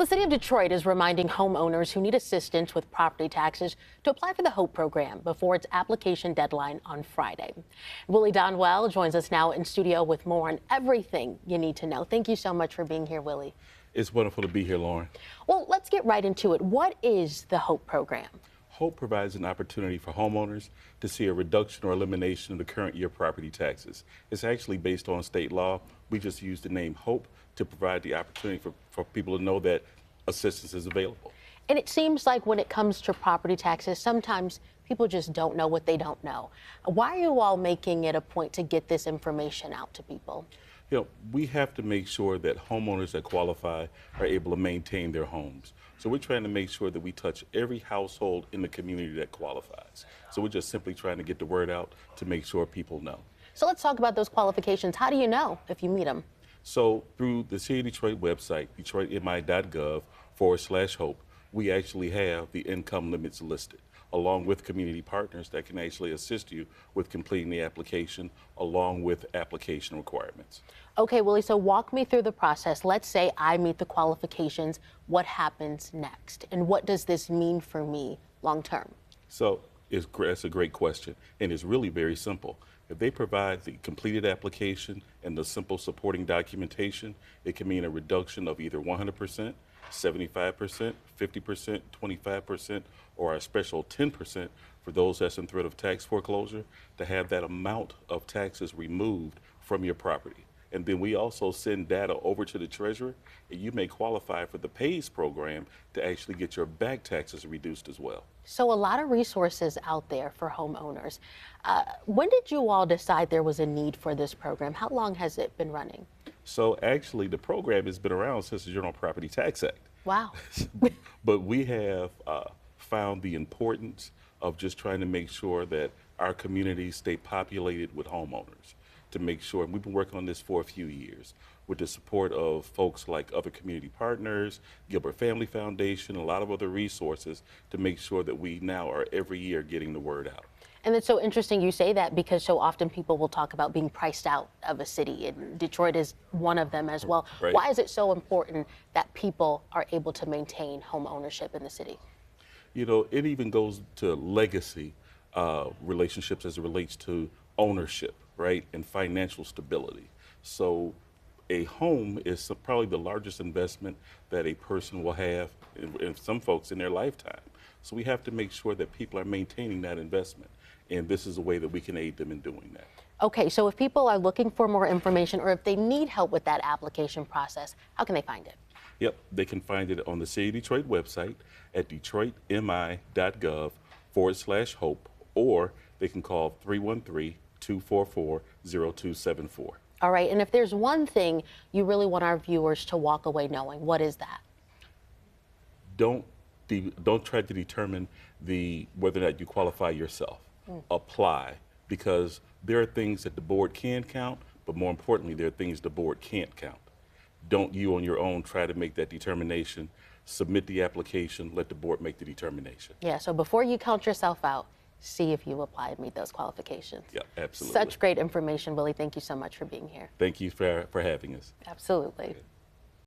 The city of Detroit is reminding homeowners who need assistance with property taxes to apply for the HOPE program before its application deadline on Friday. Willie Donwell joins us now in studio with more on everything you need to know. Thank you so much for being here, Willie. It's wonderful to be here, Lauren. Well, let's get right into it. What is the HOPE program? HOPE provides an opportunity for homeowners to see a reduction or elimination of the current year property taxes. It's actually based on state law. We just use the name HOPE to provide the opportunity for people to know that assistance is available. And it seems like when it comes to property taxes, sometimes people just don't know what they don't know. Why are you all making it a point to get this information out to people? You know, we have to make sure that homeowners that qualify are able to maintain their homes. So we're trying to make sure that we touch every household in the community that qualifies. So we're just simply trying to get the word out to make sure people know. So let's talk about those qualifications. How do you know if you meet them? So through the City of Detroit website, detroitmi.gov/hope, we actually have the income limits listed, along with community partners that can actually assist you with completing the application, along with application requirements. Okay, Willie, so walk me through the process. Let's say I meet the qualifications. What happens next? And what does this mean for me long term? So that's a great question, and it's really very simple. If they provide the completed application and the simple supporting documentation, it can mean a reduction of either 100%, 75%, 50%, 25%, or a special 10% for those that's in threat of tax foreclosure, to have that amount of taxes removed from your property. And then we also send data over to the treasurer, and you may qualify for the PAYS program to actually get your back taxes reduced as well. So a lot of resources out there for homeowners. When did you all decide there was a need for this program? How long has it been running? So actually, the program has been around since the General Property Tax Act. Wow. But we have found the importance of just trying to make sure that our communities stay populated with homeowners, to make sure, and we've been working on this for a few years with the support of folks like other community partners, Gilbert Family Foundation, a lot of other resources, to make sure that we now are every year getting the word out. And it's so interesting you say that, because so often people will talk about being priced out of a city, and Detroit is one of them as well. Right. Why is it so important that people are able to maintain home ownership in the city? You know, it even goes to legacy relationships as it relates to ownership, right, and financial stability. So a home is probably the largest investment that a person will have, and some folks in their lifetime. So we have to make sure that people are maintaining that investment, and this is a way that we can aid them in doing that. Okay, so if people are looking for more information, or if they need help with that application process, how can they find it? Yep, they can find it on the City of Detroit website at detroitmi.gov/hope, or they can call 313-244-0274. All right, and if there's one thing you really want our viewers to walk away knowing, what is that? Don't try to determine whether or not you qualify yourself. Apply, because there are things that the board can count, but more importantly, there are things the board can't count. Don't you on your own try to make that determination. Submit the application, let the board make the determination. Yeah, so before you count yourself out, see if you apply and meet those qualifications. Yeah, absolutely. Such great information, Willie. Thank you so much for being here. Thank you for having us. Absolutely.